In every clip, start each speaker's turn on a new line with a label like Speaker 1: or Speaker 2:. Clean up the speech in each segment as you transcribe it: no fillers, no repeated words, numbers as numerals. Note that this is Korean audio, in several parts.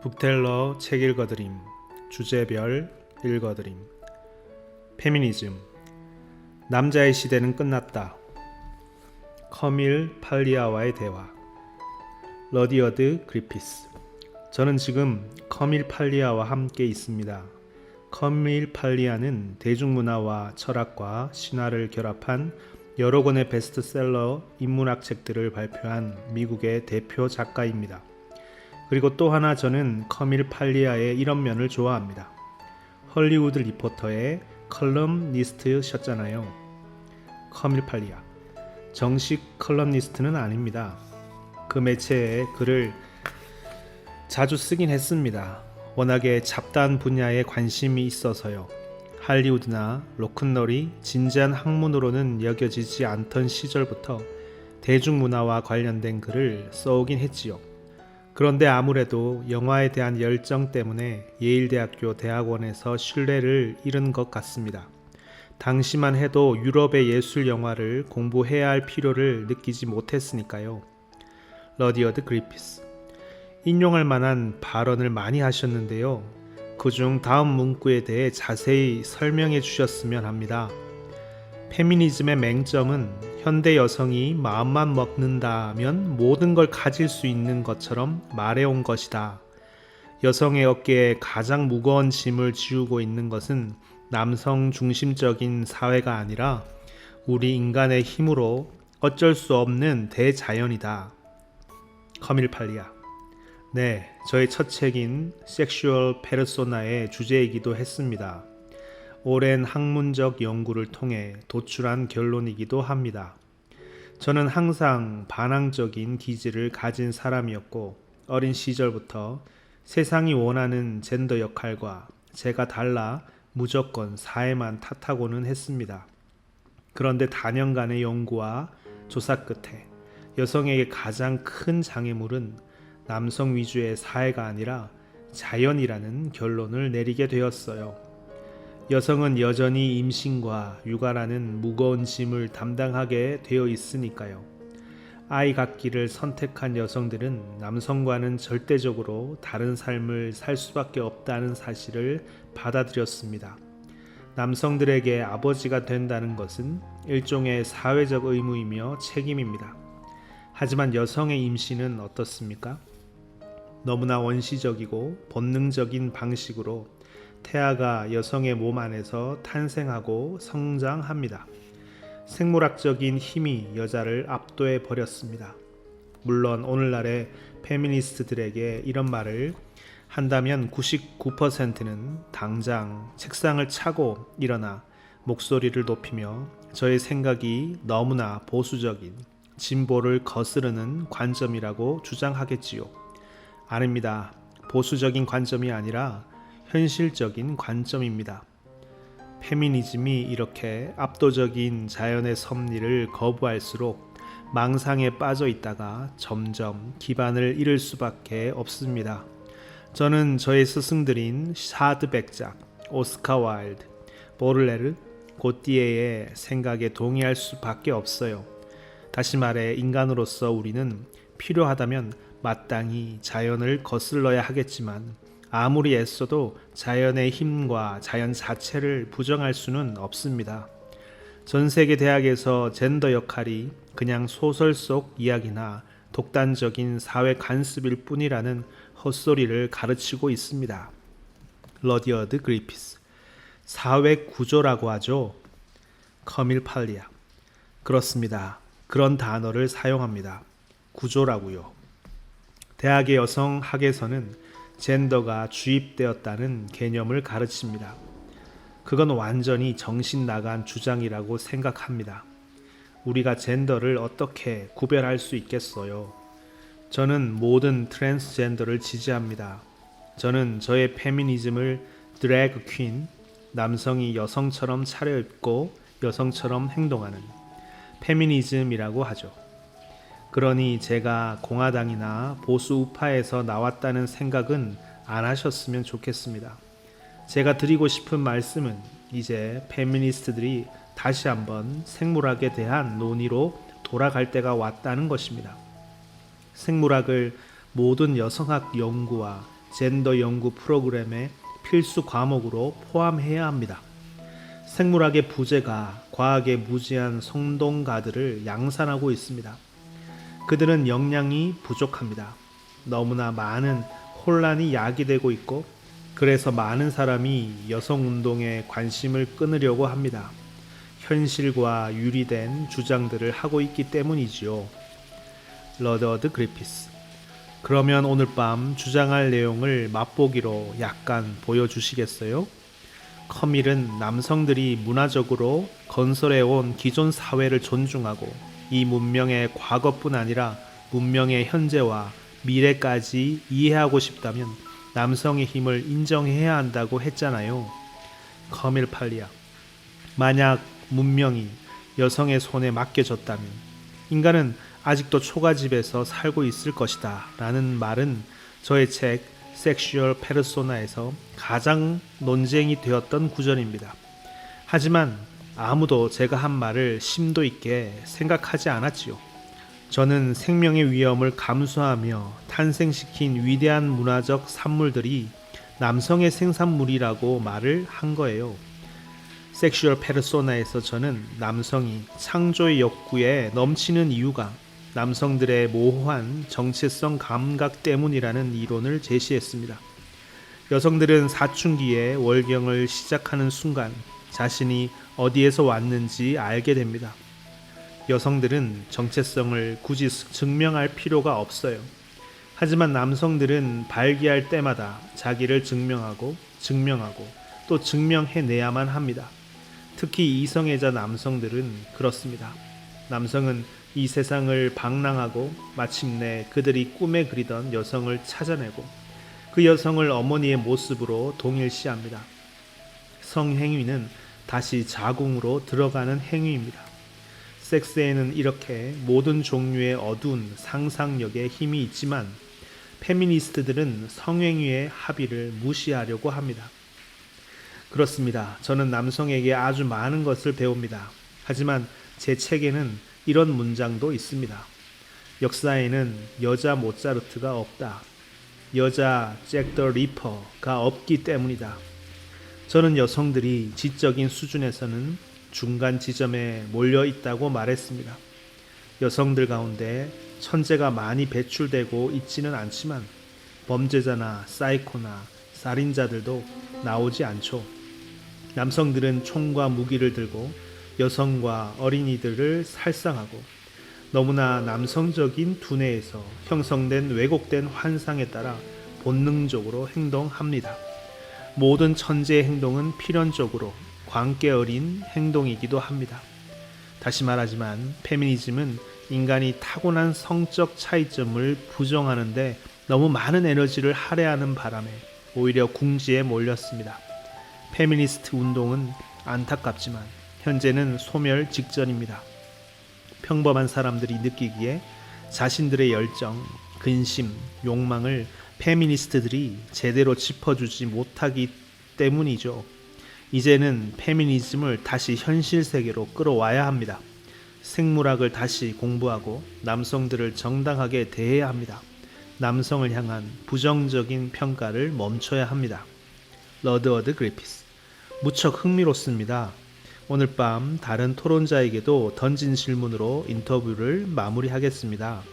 Speaker 1: 북텔러 책 읽어드림 주제별 읽어드림 페미니즘 남자의 시대는 끝났다. 커밀 팔리아와의 대화 러디어드 그리피스 저는 지금 커밀 팔리아와 함께 있습니다. 커밀 팔리아는 대중문화와 철학과 신화를 결합한 여러 권의 베스트셀러 인문학 책들을 발표한 미국의 대표 작가입니다. 그리고 또 하나 저는 커밀 팔리아의 이런 면을 좋아합니다. 헐리우드 리포터의 컬럼니스트셨잖아요. 커밀 팔리아 정식 컬럼니스트는 아닙니다. 그 매체에 글을 자주 쓰긴 했습니다. 워낙에 잡다한 분야에 관심이 있어서요. 할리우드나 로큰롤이 진지한 학문으로는 여겨지지 않던 시절부터 대중문화와 관련된 글을 써오긴 했지요. 그런데 아무래도 영화에 대한 열정 때문에 예일대학교 대학원에서 신뢰를 잃은 것 같습니다. 당시만 해도 유럽의 예술 영화를 공부해야 할 필요를 느끼지 못했으니까요. 러디어드 그리피스 인용할 만한 발언을 많이 하셨는데요. 그중 다음 문구에 대해 자세히 설명해 주셨으면 합니다. 페미니즘의 맹점은 현대 여성이 마음만 먹는다면 모든 걸 가질 수 있는 것처럼 말해온 것이다. 여성의 어깨에 가장 무거운 짐을 지우고 있는 것은 남성 중심적인 사회가 아니라 우리 인간의 힘으로 어쩔 수 없는 대자연이다. 커밀 팔리아 네, 저의 첫 책인 섹슈얼 페르소나의 주제이기도 했습니다. 오랜 학문적 연구를 통해 도출한 결론이기도 합니다. 저는 항상 반항적인 기질을 가진 사람이었고 어린 시절부터 세상이 원하는 젠더 역할과 제가 달라 무조건 사회만 탓하고는 했습니다. 그런데 다년간의 연구와 조사 끝에 여성에게 가장 큰 장애물은 남성 위주의 사회가 아니라 자연이라는 결론을 내리게 되었어요. 여성은 여전히 임신과 육아라는 무거운 짐을 담당하게 되어 있으니까요. 아이 갖기를 선택한 여성들은 남성과는 절대적으로 다른 삶을 살 수밖에 없다는 사실을 받아들였습니다. 남성들에게 아버지가 된다는 것은 일종의 사회적 의무이며 책임입니다. 하지만 여성의 임신은 어떻습니까? 너무나 원시적이고 본능적인 방식으로 태아가 여성의 몸 안에서 탄생하고 성장합니다. 생물학적인 힘이 여자를 압도해 버렸습니다. 물론 오늘날의 페미니스트들에게 이런 말을 한다면 99%는 당장 책상을 차고 일어나 목소리를 높이며 저의 생각이 너무나 보수적인 진보를 거스르는 관점이라고 주장하겠지요. 아닙니다. 보수적인 관점이 아니라 현실적인 관점입니다. 페미니즘이 이렇게 압도적인 자연의 섭리를 거부할수록 망상에 빠져 있다가 점점 기반을 잃을 수밖에 없습니다. 저는 저의 스승들인 샤드 백작, 오스카 와일드, 보를레르, 고띠에의 생각에 동의할 수밖에 없어요. 다시 말해 인간으로서 우리는 필요하다면 마땅히 자연을 거슬러야 하겠지만 아무리 애써도 자연의 힘과 자연 자체를 부정할 수는 없습니다. 전 세계 대학에서 젠더 역할이 그냥 소설 속 이야기나 독단적인 사회 관습일 뿐이라는 헛소리를 가르치고 있습니다. 러디어드 그리피스 사회 구조라고 하죠. 커밀 팔리아 그렇습니다. 그런 단어를 사용합니다. 구조라고요. 대학의 여성 학에서는 젠더가 주입되었다는 개념을 가르칩니다. 그건 완전히 정신 나간 주장이라고 생각합니다. 우리가 젠더를 어떻게 구별할 수 있겠어요? 저는 모든 트랜스젠더를 지지합니다. 저는 저의 페미니즘을 드래그 퀸, 남성이 여성처럼 차려입고 여성처럼 행동하는 페미니즘이라고 하죠. 그러니 제가 공화당이나 보수 우파에서 나왔다는 생각은 안 하셨으면 좋겠습니다. 제가 드리고 싶은 말씀은 이제 페미니스트들이 다시 한번 생물학에 대한 논의로 돌아갈 때가 왔다는 것입니다. 생물학을 모든 여성학 연구와 젠더 연구 프로그램의 필수 과목으로 포함해야 합니다. 생물학의 부재가 과학의 무지한 성동가들을 양산하고 있습니다. 그들은 역량이 부족합니다. 너무나 많은 혼란이 야기되고 있고 그래서 많은 사람이 여성운동에 관심을 끊으려고 합니다. 현실과 유리된 주장들을 하고 있기 때문이지요. 러더드 그리피스. 그러면 오늘 밤 주장할 내용을 맛보기로 약간 보여주시겠어요? 커밀은 남성들이 문화적으로 건설해온 기존 사회를 존중하고 이 문명의 과거뿐 아니라 문명의 현재와 미래까지 이해하고 싶다면 남성의 힘을 인정해야 한다고 했잖아요. 커밀 팔리아. 만약 문명이 여성의 손에 맡겨졌다면 인간은 아직도 초가집에서 살고 있을 것이다 라는 말은 저의 책 섹슈얼 페르소나에서 가장 논쟁이 되었던 구절입니다. 하지만 아무도 제가 한 말을 심도 있게 생각하지 않았지요. 저는 생명의 위험을 감수하며 탄생시킨 위대한 문화적 산물들이 남성의 생산물이라고 말을 한 거예요. 섹슈얼 페르소나에서 저는 남성이 창조의 욕구에 넘치는 이유가 남성들의 모호한 정체성 감각 때문이라는 이론을 제시했습니다. 여성들은 사춘기에 월경을 시작하는 순간 자신이 어디에서 왔는지 알게 됩니다. 여성들은 정체성을 굳이 증명할 필요가 없어요. 하지만 남성들은 발기할 때마다 자기를 증명하고 또 증명해내야만 합니다. 특히 이성애자 남성들은 그렇습니다. 남성은 이 세상을 방랑하고 마침내 그들이 꿈에 그리던 여성을 찾아내고 그 여성을 어머니의 모습으로 동일시합니다. 성행위는 다시 자궁으로 들어가는 행위입니다. 섹스에는 이렇게 모든 종류의 어두운 상상력에 힘이 있지만 페미니스트들은 성행위의 합의를 무시하려고 합니다. 그렇습니다. 저는 남성에게 아주 많은 것을 배웁니다. 하지만 제 책에는 이런 문장도 있습니다. 역사에는 여자 모차르트가 없다. 여자 잭 더 리퍼가 없기 때문이다. 저는 여성들이 지적인 수준에서는 중간 지점에 몰려 있다고 말했습니다. 여성들 가운데 천재가 많이 배출되고 있지는 않지만 범죄자나 사이코나 살인자들도 나오지 않죠. 남성들은 총과 무기를 들고 여성과 어린이들을 살상하고 너무나 남성적인 두뇌에서 형성된 왜곡된 환상에 따라 본능적으로 행동합니다. 모든 천재의 행동은 필연적으로 광기 어린 행동이기도 합니다. 다시 말하지만 페미니즘은 인간이 타고난 성적 차이점을 부정하는데 너무 많은 에너지를 할애하는 바람에 오히려 궁지에 몰렸습니다. 페미니스트 운동은 안타깝지만 현재는 소멸 직전입니다. 평범한 사람들이 느끼기에 자신들의 열정, 근심, 욕망을 페미니스트들이 제대로 짚어주지 못하기 때문이죠. 이제는 페미니즘을 다시 현실 세계로 끌어와야 합니다. 생물학을 다시 공부하고 남성들을 정당하게 대해야 합니다. 남성을 향한 부정적인 평가를 멈춰야 합니다. 러드워드 그리피스. 무척 흥미롭습니다. 오늘 밤 다른 토론자에게도 던진 질문으로 인터뷰를 마무리하겠습니다.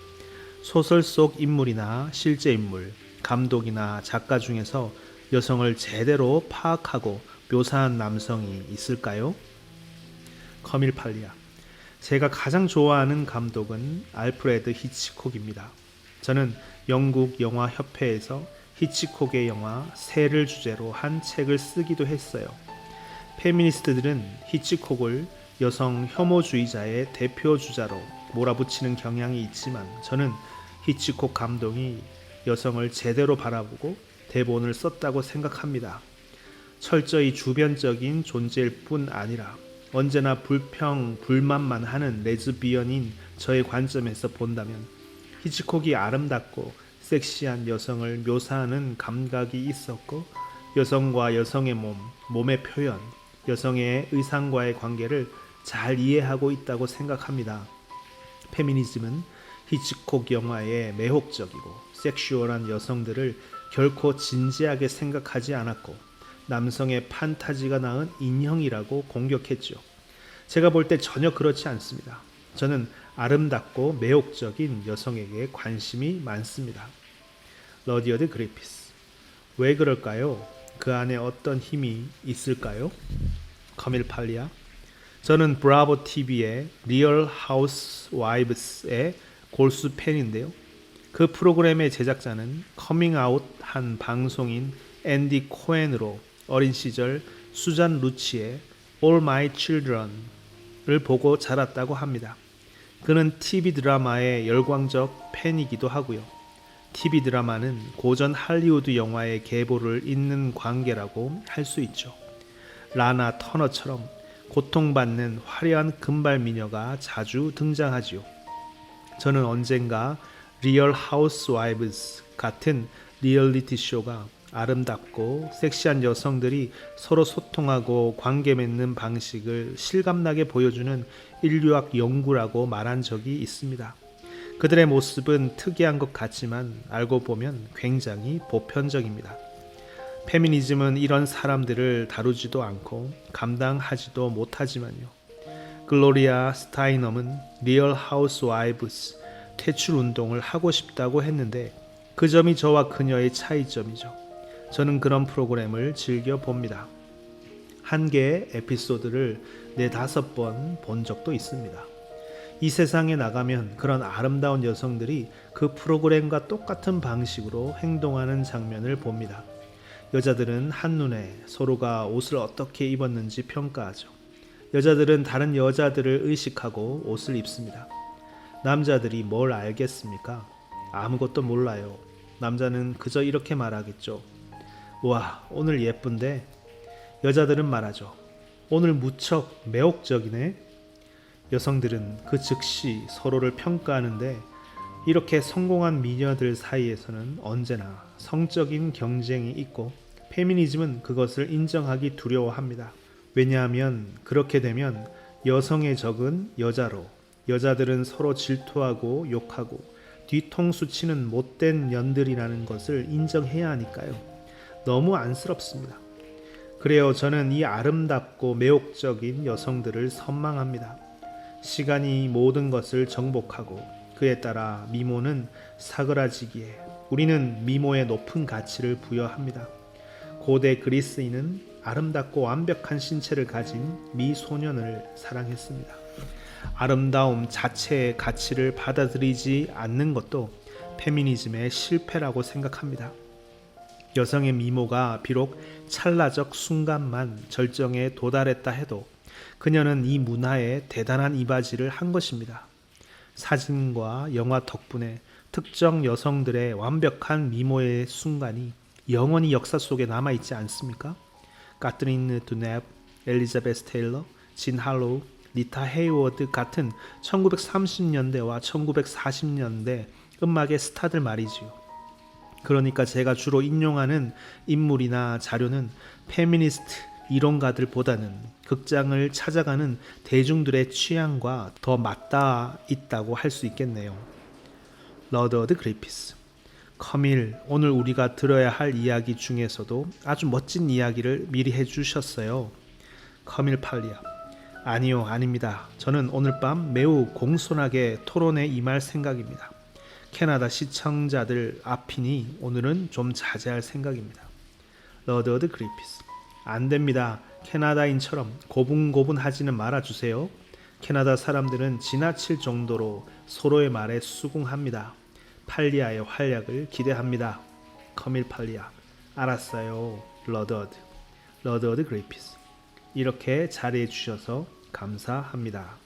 Speaker 1: 소설 속 인물이나 실제 인물, 감독이나 작가 중에서 여성을 제대로 파악하고 묘사한 남성이 있을까요? 커밀 팔리아. 제가 가장 좋아하는 감독은 알프레드 히치콕입니다. 저는 영국 영화협회에서 히치콕의 영화 새를 주제로 한 책을 쓰기도 했어요. 페미니스트들은 히치콕을 여성 혐오주의자의 대표 주자로 몰아붙이는 경향이 있지만 저는 히치콕 감독이 여성을 제대로 바라보고 대본을 썼다고 생각합니다. 철저히 주변적인 존재일 뿐 아니라 언제나 불만만 하는 레즈비언인 저의 관점에서 본다면 히치콕이 아름답고 섹시한 여성을 묘사하는 감각이 있었고 여성과 여성의 몸의 표현, 여성의 의상과의 관계를 잘 이해하고 있다고 생각합니다. 페미니즘은 히치콕 영화의 매혹적이고 섹슈얼한 여성들을 결코 진지하게 생각하지 않았고 남성의 판타지가 낳은 인형이라고 공격했죠. 제가 볼 때 전혀 그렇지 않습니다. 저는 아름답고 매혹적인 여성에게 관심이 많습니다. 러디어드 그리피스. 왜 그럴까요? 그 안에 어떤 힘이 있을까요? 커밀 팔리아. 저는 브라보 TV의 리얼 하우스 와이브스의 골수 팬인데요. 그 프로그램의 제작자는 커밍아웃 한 방송인 앤디 코엔으로 어린 시절 수잔 루치의 All My Children을 보고 자랐다고 합니다. 그는 TV 드라마의 열광적 팬이기도 하고요. TV 드라마는 고전 할리우드 영화의 계보를 잇는 관계라고 할 수 있죠. 라나 터너처럼 고통받는 화려한 금발 미녀가 자주 등장하지요. 저는 언젠가 리얼 하우스 와이브스 같은 리얼리티 쇼가 아름답고 섹시한 여성들이 서로 소통하고 관계 맺는 방식을 실감나게 보여주는 인류학 연구라고 말한 적이 있습니다. 그들의 모습은 특이한 것 같지만 알고 보면 굉장히 보편적입니다. 페미니즘은 이런 사람들을 다루지도 않고 감당하지도 못하지만요. 글로리아 스타이넘은 리얼 하우스 와이브스 퇴출 운동을 하고 싶다고 했는데 그 점이 저와 그녀의 차이점이죠. 저는 그런 프로그램을 즐겨 봅니다. 한 개의 에피소드를 4-5번 본 적도 있습니다. 이 세상에 나가면 그런 아름다운 여성들이 그 프로그램과 똑같은 방식으로 행동하는 장면을 봅니다. 여자들은 한눈에 서로가 옷을 어떻게 입었는지 평가하죠. 여자들은 다른 여자들을 의식하고 옷을 입습니다. 남자들이 뭘 알겠습니까? 아무것도 몰라요. 남자는 그저 이렇게 말하겠죠. 와, 오늘 예쁜데? 여자들은 말하죠. 오늘 무척 매혹적이네? 여성들은 그 즉시 서로를 평가하는데 이렇게 성공한 미녀들 사이에서는 언제나 성적인 경쟁이 있고 페미니즘은 그것을 인정하기 두려워합니다. 왜냐하면 그렇게 되면 여성의 적은 여자로, 여자들은 서로 질투하고 욕하고 뒤통수 치는 못된 년들이라는 것을 인정해야 하니까요. 너무 안쓰럽습니다. 그래요, 저는 이 아름답고 매혹적인 여성들을 선망합니다. 시간이 모든 것을 정복하고 그에 따라 미모는 사그라지기에 우리는 미모에 높은 가치를 부여합니다. 고대 그리스인은 아름답고 완벽한 신체를 가진 미소년을 사랑했습니다. 아름다움 자체의 가치를 받아들이지 않는 것도 페미니즘의 실패라고 생각합니다. 여성의 미모가 비록 찰나적 순간만 절정에 도달했다 해도 그녀는 이 문화에 대단한 이바지를 한 것입니다. 사진과 영화 덕분에 특정 여성들의 완벽한 미모의 순간이 영원히 역사 속에 남아있지 않습니까? 카트린 드넵, 엘리자베스 테일러, 진 할로우, 리타 헤이워드 같은 1930년대와 1940년대 음악의 스타들 말이지요. 그러니까 제가 주로 인용하는 인물이나 자료는 페미니스트 이론가들보다는 극장을 찾아가는 대중들의 취향과 더 맞닿아 있다고 할 수 있겠네요. 러더드 그리피스. 커밀, 오늘 우리가 들어야 할 이야기 중에서도 아주 멋진 이야기를 미리 해주셨어요. 커밀 팔리아. 아니요, 아닙니다. 저는 오늘 밤 매우 공손하게 토론에 임할 생각입니다. 캐나다 시청자들 앞이니 오늘은 좀 자제할 생각입니다. 러더드 그리피스. 안 됩니다. 캐나다인처럼 고분고분하지는 말아주세요. 캐나다 사람들은 지나칠 정도로 서로의 말에 수긍합니다. 팔리아의 활약을 기대합니다. 커밀 팔리아. 알았어요. 러더드 그리피스. 이렇게 자리해 주셔서 감사합니다.